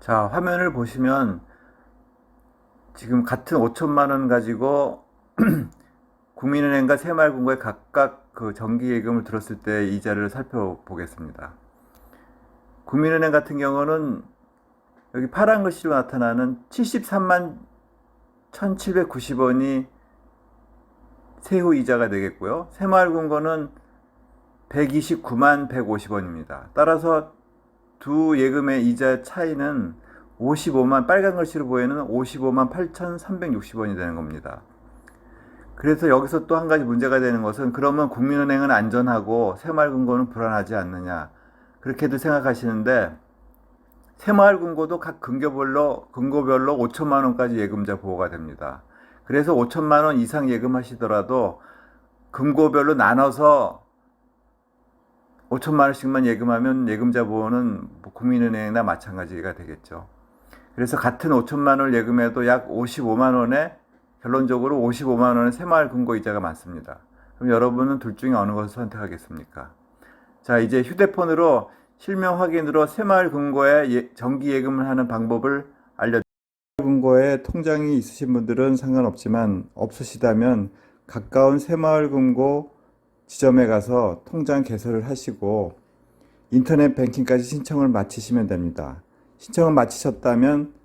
자, 화면을 보시면 지금 같은 5천만 원 가지고 국민은행과 새마을금고에 각각 그 정기예금을 들었을 때 이자를 살펴보겠습니다. 국민은행 같은 경우는 여기 파란 글씨로 나타나는 73만 1790원이 세후 이자가 되겠고요. 새마을금고는 129만 150원입니다. 따라서 두 예금의 이자 차이는 55만, 빨간 글씨로 보이는 55만 8,360원이 되는 겁니다. 그래서 여기서 또 한 가지 문제가 되는 것은, 그러면 국민은행은 안전하고 새마을금고는 불안하지 않느냐, 그렇게도 생각하시는데, 새마을금고도 각 금고별로 5천만 원까지 예금자 보호가 됩니다. 그래서 5천만 원 이상 예금하시더라도 금고별로 나눠서 5천만 원씩만 예금하면 예금자 보호는 국민은행이나 마찬가지가 되겠죠. 그래서 같은 5천만 원을 예금해도 약 55만 원에, 결론적으로 55만 원의 새마을금고 이자가 많습니다. 그럼 여러분은 둘 중에 어느 것을 선택하겠습니까? 자, 이제 휴대폰으로 실명 확인으로 새마을금고에 정기 예금을 하는 방법을 알려드립니다. 새마을금고에 통장이 있으신 분들은 상관없지만, 없으시다면 가까운 새마을금고 지점에 가서 통장 개설을 하시고 인터넷 뱅킹까지 신청을 마치시면 됩니다. 신청을 마치셨다면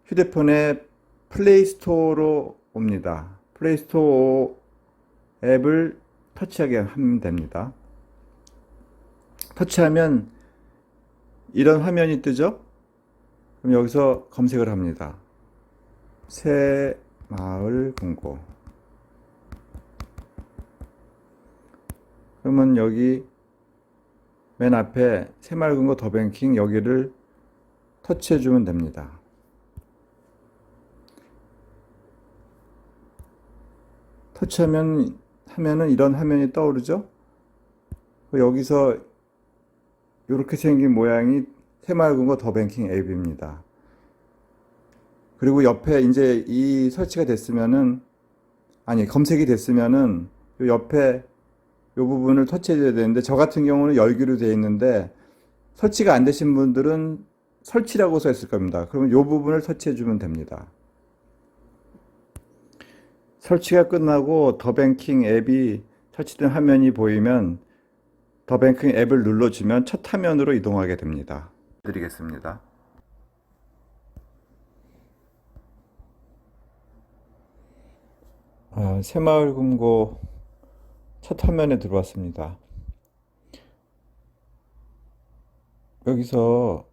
휴대폰에 플레이스토어로 옵니다. 플레이스토어 앱을 터치하게 하면 됩니다. 터치하면 이런 화면이 뜨죠? 그럼 여기서 검색을 합니다. 새마을금고. 그러면 여기 맨 앞에 새마을금고 더뱅킹, 여기를 터치해 주면 됩니다. 터치하면은 이런 화면이 떠오르죠? 여기서 이렇게 생긴 모양이 새마을금고 더뱅킹 앱입니다. 그리고 옆에 이제 이 설치가 됐으면은, 검색이 됐으면은 요 옆에 이 부분을 터치해줘야 되는데, 저 같은 경우는 열기로 되어 있는데 설치가 안 되신 분들은 설치라고 써 있을 겁니다. 그러면 이 부분을 터치해주면 됩니다. 설치가 끝나고 더뱅킹 앱이 설치된 화면이 보이면 더뱅킹 앱을 눌러주면 첫 화면으로 이동하게 됩니다. 드리겠습니다. 새마을금고 첫 화면에 들어왔습니다. 여기서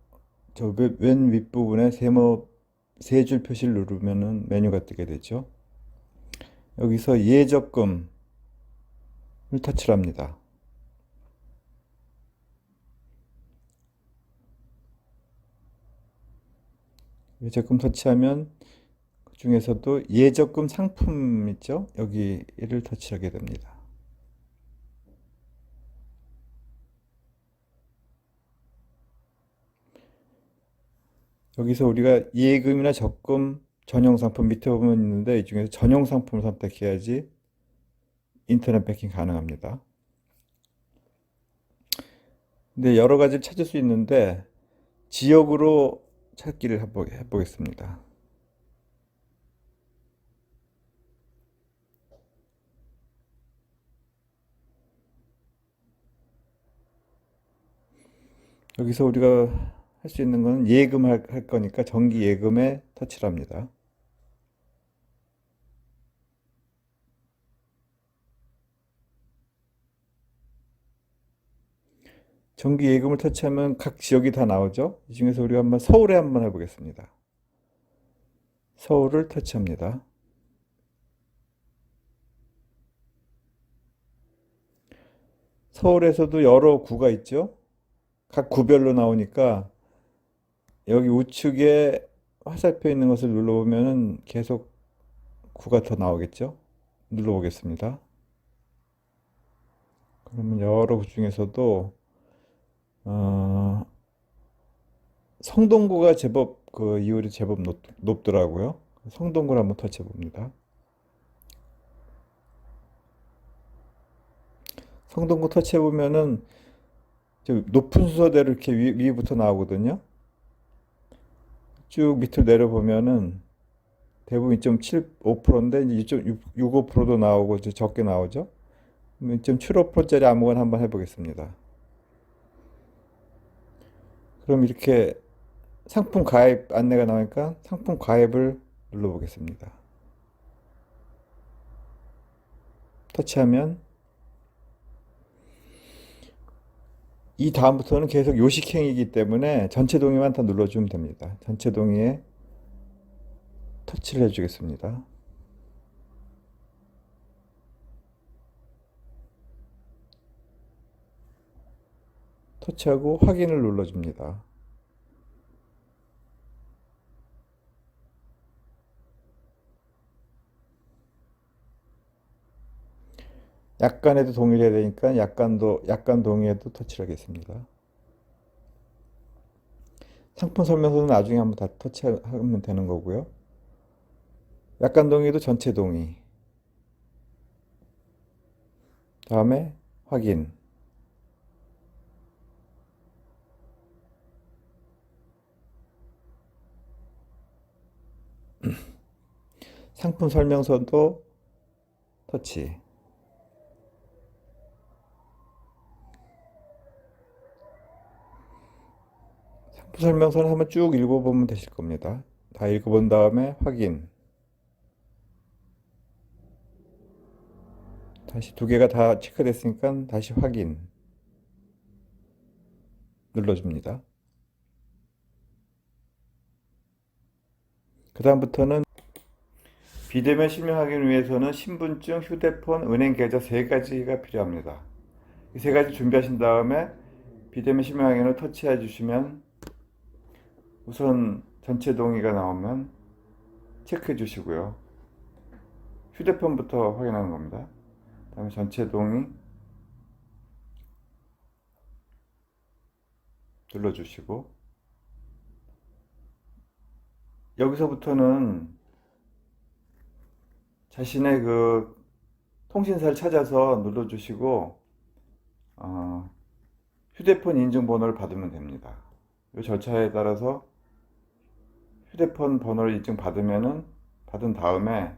저 왼 윗부분에 세 줄 표시를 누르면은 메뉴가 뜨게 되죠. 여기서 예적금을 터치를 합니다. 예적금 터치하면 그 중에서도 예적금 상품 있죠? 여기를 터치하게 됩니다. 여기서 우리가 예금이나 적금 전용 상품 밑에 보면 있는데, 이 중에서 전용 상품을 선택해야지 인터넷 뱅킹 가능합니다. 근데 여러 가지를 찾을 수 있는데 지역으로 찾기를 해보겠습니다. 여기서 우리가 할 수 있는 건 예금 할 거니까 정기 예금에 터치를 합니다. 정기 예금을 터치하면 각 지역이 다 나오죠. 이 중에서 우리가 한번 서울에 한번 해보겠습니다. 서울을 터치합니다. 서울에서도 여러 구가 있죠. 각 구별로 나오니까 여기 우측에 화살표 있는 것을 눌러보면 계속 구가 더 나오겠죠. 눌러보겠습니다. 그러면 여러 구 중에서도 성동구가 제법 그 이율이 제법 높더라고요. 성동구를 한번 터치해 봅니다. 성동구 터치해 보면은 높은 순서대로 이렇게 위부터 나오거든요. 쭉 밑으로 내려보면은 대부분 2.75%인데 이제 2.65%도 나오고 이제 적게 나오죠. 2.75%짜리 아무거나 한번 해보겠습니다. 그럼 이렇게 상품 가입 안내가 나오니까 상품 가입을 눌러보겠습니다. 터치하면 이 다음부터는 계속 요식행위이기 때문에 전체 동의만 다 눌러주면 됩니다. 전체 동의에 터치를 해주겠습니다. 터치하고 확인을 눌러줍니다. 약간에도 동의를 해야 되니까 약간 동의에도 터치를 하겠습니다. 상품 설명서는 나중에 한번 다 터치하면 되는 거고요. 약간 동의도 전체 동의. 다음에 확인. 상품 설명서도 터치. 상품 설명서는 한번 쭉 읽어보면 되실 겁니다. 다 읽어본 다음에 확인. 다시 두 개가 다 체크됐으니까 다시 확인 눌러줍니다. 그 다음부터는 비대면 실명 확인을 위해서는 신분증, 휴대폰, 은행 계좌 세 가지가 필요합니다. 이 세 가지 준비하신 다음에 비대면 실명 확인을 터치해 주시면 우선 전체 동의가 나오면 체크해 주시고요. 휴대폰부터 확인하는 겁니다. 다음에 전체 동의 눌러주시고 여기서부터는 자신의 그 통신사를 찾아서 눌러주시고 휴대폰 인증번호를 받으면 됩니다. 이 절차에 따라서 휴대폰 번호를 받은 다음에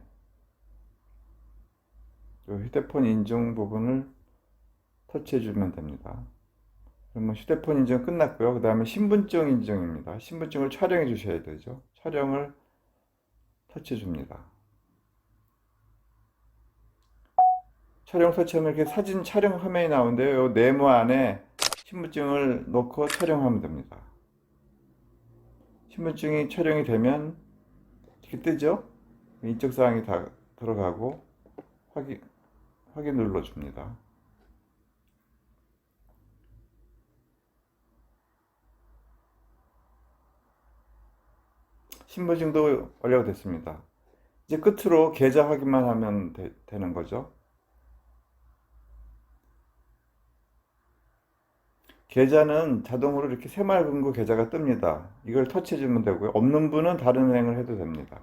이 휴대폰 인증 부분을 터치해 주면 됩니다. 그러면 휴대폰 인증 끝났고요. 그 다음에 신분증 인증입니다. 신분증을 촬영해 주셔야 되죠. 촬영을 터치해 줍니다. 촬영 설치하면 이렇게 사진 촬영 화면이 나오는데요. 이 네모 안에 신분증을 넣고 촬영하면 됩니다. 신분증이 촬영이 되면 이렇게 뜨죠? 인적 사항이 다 들어가고 확인 눌러줍니다. 신분증도 완료가 됐습니다. 이제 끝으로 계좌 확인만 하면 되는 거죠. 계좌는 자동으로 이렇게 새마을금고 계좌가 뜹니다. 이걸 터치해 주면 되고요. 없는 분은 다른 은행을 해도 됩니다.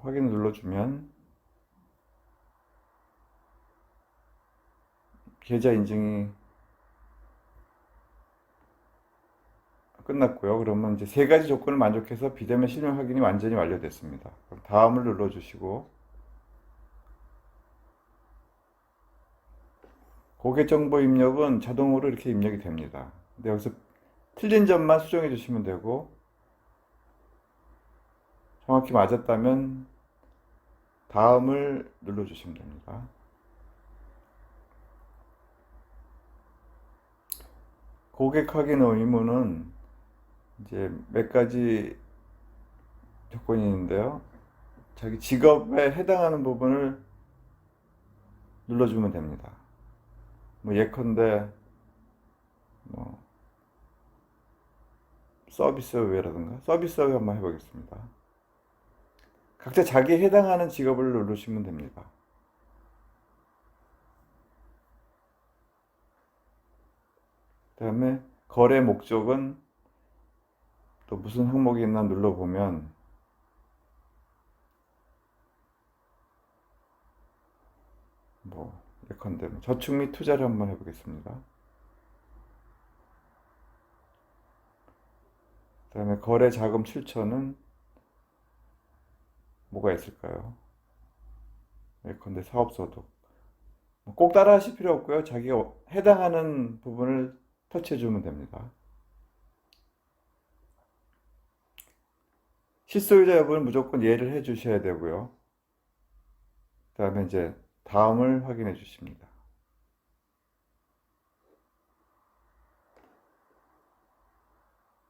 확인 눌러주면 계좌 인증이 끝났고요. 그러면 이제 세 가지 조건을 만족해서 비대면 실명 확인이 완전히 완료됐습니다. 그럼 다음을 눌러주시고 고객 정보 입력은 자동으로 이렇게 입력이 됩니다. 근데 여기서 틀린 점만 수정해 주시면 되고 정확히 맞았다면 다음을 눌러주시면 됩니다. 고객 확인 의무는 이제 몇 가지 조건이 있는데요. 자기 직업에 해당하는 부분을 눌러주면 됩니다. 뭐 예컨대 뭐 서비스웨어라든가 서비스웨어 한번 해보겠습니다. 각자 자기에 해당하는 직업을 누르시면 됩니다. 그 다음에 거래 목적은 또 무슨 항목이 있나 눌러보면 예컨대 저축 및 투자를 한번 해보겠습니다. 그 다음에 거래 자금 출처는 뭐가 있을까요? 예컨대 사업소득. 꼭 따라 하실 필요 없고요. 자기가 해당하는 부분을 터치해 주면 됩니다. 실소유자 여부는 무조건 예를 해 주셔야 되고요. 그 다음에 이제 다음을 확인해 주십니다.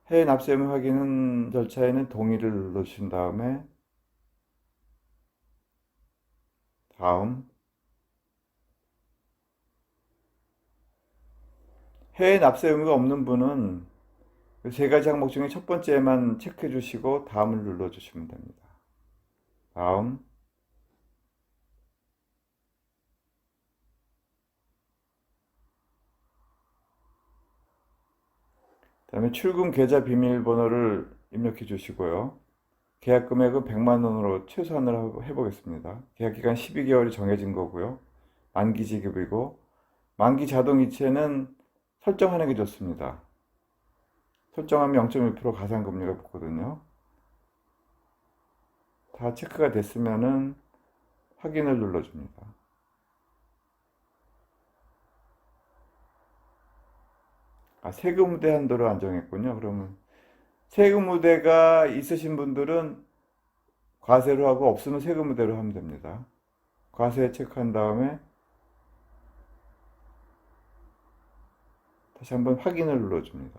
해외 납세 의무 확인 절차에는 동의를 눌러주신 다음에 다음. 해외 납세 의무가 없는 분은 세 가지 항목 중에 첫 번째만 체크해 주시고 다음을 눌러 주시면 됩니다. 다음. 그다음에 출금 계좌 비밀번호를 입력해 주시고요. 계약 금액은 100만 원으로 최소한으로 해보겠습니다. 계약 기간 12개월이 정해진 거고요. 만기 지급이고, 만기 자동 이체는 설정하는 게 좋습니다. 설정하면 0.1% 가산금리가 붙거든요. 다 체크가 됐으면은 확인을 눌러줍니다. 세금 우대 한도를 안정했군요. 그러면 세금 우대가 있으신 분들은 과세로 하고 없으면 세금 우대로 하면 됩니다. 과세 체크한 다음에 다시 한번 확인을 눌러줍니다.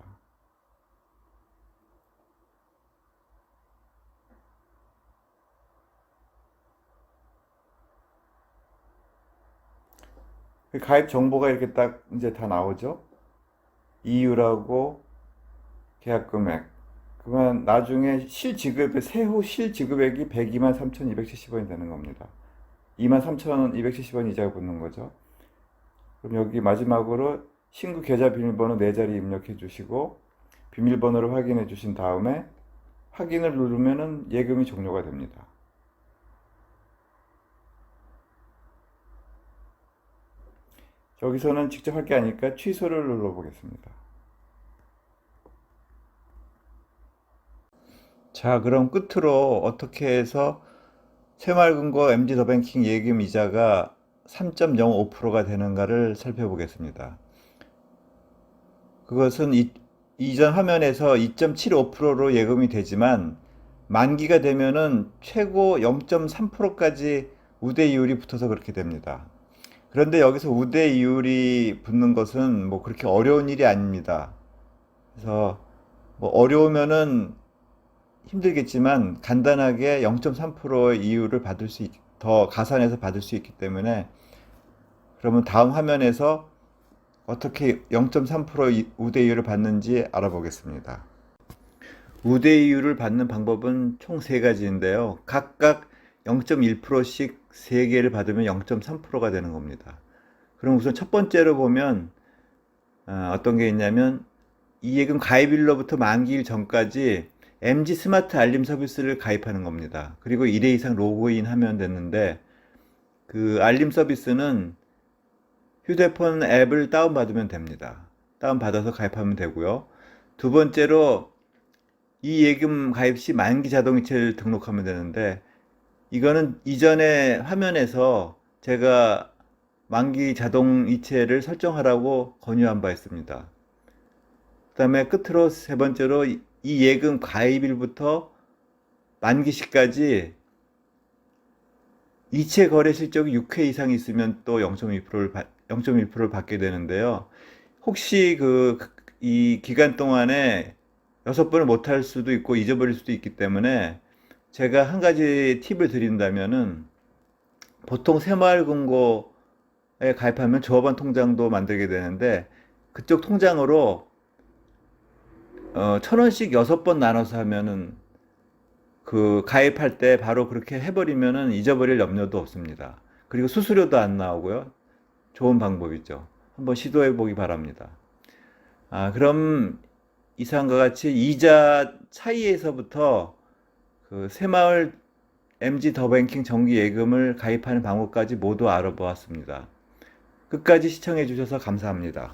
가입 정보가 이렇게 딱 이제 다 나오죠. 이유라고 계약 금액. 그러면 나중에 세후 실지급액이 102만 3,270원이 되는 겁니다. 2만 3,270원 이자가 붙는 거죠. 그럼 여기 마지막으로 신규 계좌 비밀번호 4자리 입력해 주시고 비밀번호를 확인해 주신 다음에 확인을 누르면은 예금이 종료가 됩니다. 여기서는 직접 할 게 아니니까 취소를 눌러 보겠습니다. 자, 그럼 끝으로 어떻게 해서 새마을금고 MG더뱅킹 예금 이자가 3.05%가 되는가를 살펴보겠습니다. 그것은 이전 화면에서 2.75%로 예금이 되지만 만기가 되면은 최고 0.3%까지 우대 이율이 붙어서 그렇게 됩니다. 그런데 여기서 우대 이율이 붙는 것은 뭐 그렇게 어려운 일이 아닙니다. 그래서 뭐 어려우면은 힘들겠지만 간단하게 0.3%의 이율을 더 가산해서 받을 수 있기 때문에 그러면 다음 화면에서 어떻게 0.3% 우대이율을 받는지 알아보겠습니다. 우대이율을 받는 방법은 총 3가지인데요. 각각 0.1%씩 3개를 받으면 0.3%가 되는 겁니다. 그럼 우선 첫 번째로 보면 어떤 게 있냐면 이 예금 가입일로부터 만기일 전까지 MG 스마트 알림 서비스를 가입하는 겁니다. 그리고 1회 이상 로그인 하면 됐는데 그 알림 서비스는 휴대폰 앱을 다운받으면 됩니다. 다운받아서 가입하면 되고요. 두 번째로 이 예금 가입 시 만기 자동이체를 등록하면 되는데 이거는 이전에 화면에서 제가 만기 자동이체를 설정하라고 권유한 바 있습니다. 그 다음에 끝으로 세 번째로 이 예금 가입일부터 만기 시까지 이체 거래 실적이 6회 이상 있으면 또 0.1%를 받게 되는데요. 혹시 이 기간 동안에 6번을 못할 수도 있고 잊어버릴 수도 있기 때문에 제가 한 가지 팁을 드린다면은 보통 새마을금고에 가입하면 조합원 통장도 만들게 되는데 그쪽 통장으로 1,000원씩 6번 나눠서 하면은 그 가입할 때 바로 그렇게 해버리면은 잊어버릴 염려도 없습니다. 그리고 수수료도 안 나오고요. 좋은 방법이죠. 한번 시도해 보기 바랍니다. 그럼 이상과 같이 이자 차이에서부터 그 새마을 MG 더뱅킹 정기 예금을 가입하는 방법까지 모두 알아보았습니다. 끝까지 시청해 주셔서 감사합니다.